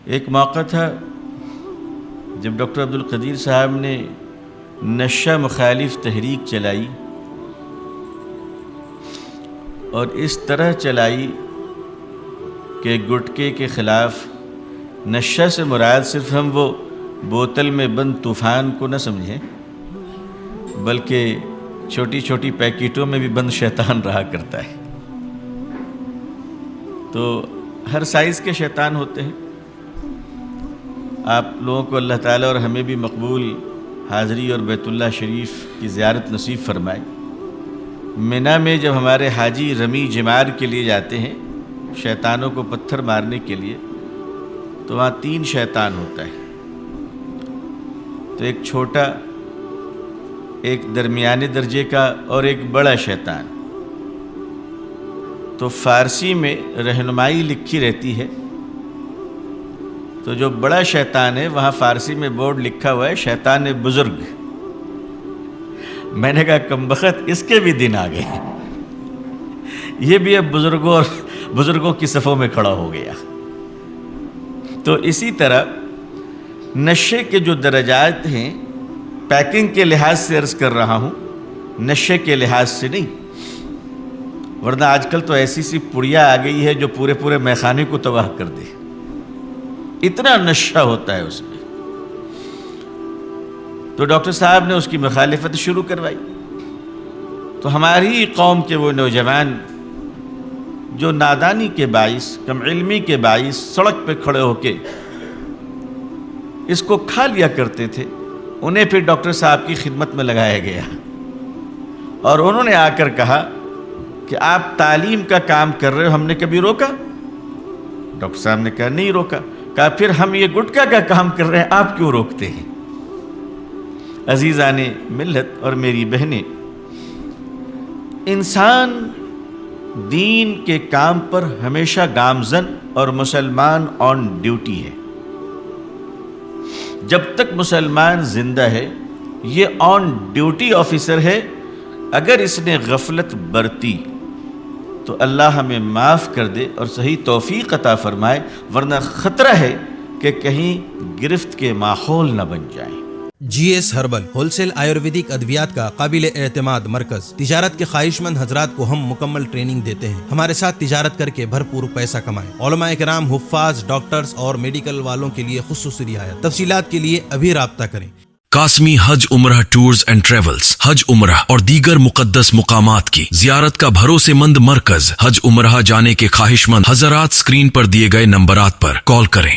ایک موقع تھا جب ڈاکٹر عبدالقدیر صاحب نے نشہ مخالف تحریک چلائی، اور اس طرح چلائی کہ گٹکے کے خلاف نشہ سے مراد صرف ہم وہ بوتل میں بند طوفان کو نہ سمجھیں، بلکہ چھوٹی چھوٹی پیکٹوں میں بھی بند شیطان رہا کرتا ہے۔ تو ہر سائز کے شیطان ہوتے ہیں۔ آپ لوگوں کو اللہ تعالیٰ اور ہمیں بھی مقبول حاضری اور بیت اللہ شریف کی زیارت نصیب فرمائے۔ منی میں جب ہمارے حاجی رمی جمار کے لیے جاتے ہیں، شیطانوں کو پتھر مارنے کے لیے، تو وہاں 3 شیطان ہوتا ہے۔ تو ایک چھوٹا، ایک درمیانے درجے کا اور ایک بڑا شیطان۔ تو فارسی میں رہنمائی لکھی رہتی ہے، تو جو بڑا شیطان ہے وہاں فارسی میں بورڈ لکھا ہوا ہے شیطان بزرگ۔ میں نے کہا کمبخت، اس کے بھی دن آ گئے، یہ بھی اب بزرگوں کی صفوں میں کھڑا ہو گیا۔ تو اسی طرح نشے کے جو درجات ہیں، پیکنگ کے لحاظ سے عرض کر رہا ہوں، نشے کے لحاظ سے نہیں، ورنہ آج کل تو ایسی سی پڑیا آ گئی ہے جو پورے میخانے کو تباہ کر دے، اتنا نشہ ہوتا ہے اس میں۔ تو ڈاکٹر صاحب نے اس کی مخالفت شروع کروائی۔ تو ہماری قوم کے وہ نوجوان جو نادانی کے باعث، کم علمی کے باعث سڑک پہ کھڑے ہو کے اس کو کھا لیا کرتے تھے، انہیں پھر ڈاکٹر صاحب کی خدمت میں لگایا گیا، اور انہوں نے آ کر کہا کہ آپ تعلیم کا کام کر رہے ہو، ہم نے کبھی روکا؟ ڈاکٹر صاحب نے کہا نہیں روکا۔ کہا پھر ہم یہ گٹکا کا کام کر رہے ہیں، آپ کیوں روکتے ہیں؟ عزیزان ملت اور میری بہنیں، انسان دین کے کام پر ہمیشہ گامزن اور مسلمان آن ڈیوٹی ہے۔ جب تک مسلمان زندہ ہے یہ آن ڈیوٹی آفیسر ہے۔ اگر اس نے غفلت برتی تو اللہ ہمیں معاف کر دے اور صحیح توفیق عطا فرمائے، ورنہ خطرہ ہے کہ کہیں گرفت کے ماحول نہ بن جائیں۔ G S herbal wholesale Ayurvedic ادویات کا قابل اعتماد مرکز۔ تجارت کے خواہش مند حضرات کو ہم مکمل ٹریننگ دیتے ہیں۔ ہمارے ساتھ تجارت کر کے بھرپور پیسہ کمائیں۔ علماء کرام، حفاظ، ڈاکٹرز اور میڈیکل والوں کے لیے خصوصی رعایت۔ تفصیلات کے لیے ابھی رابطہ کریں۔ قاسمی حج عمرہ ٹورز اینڈ ٹریولز، حج عمرہ اور دیگر مقدس مقامات کی زیارت کا بھروسے مند مرکز۔ حج عمرہ جانے کے خواہش مند حضرات اسکرین پر دیے گئے نمبرات پر کال کریں۔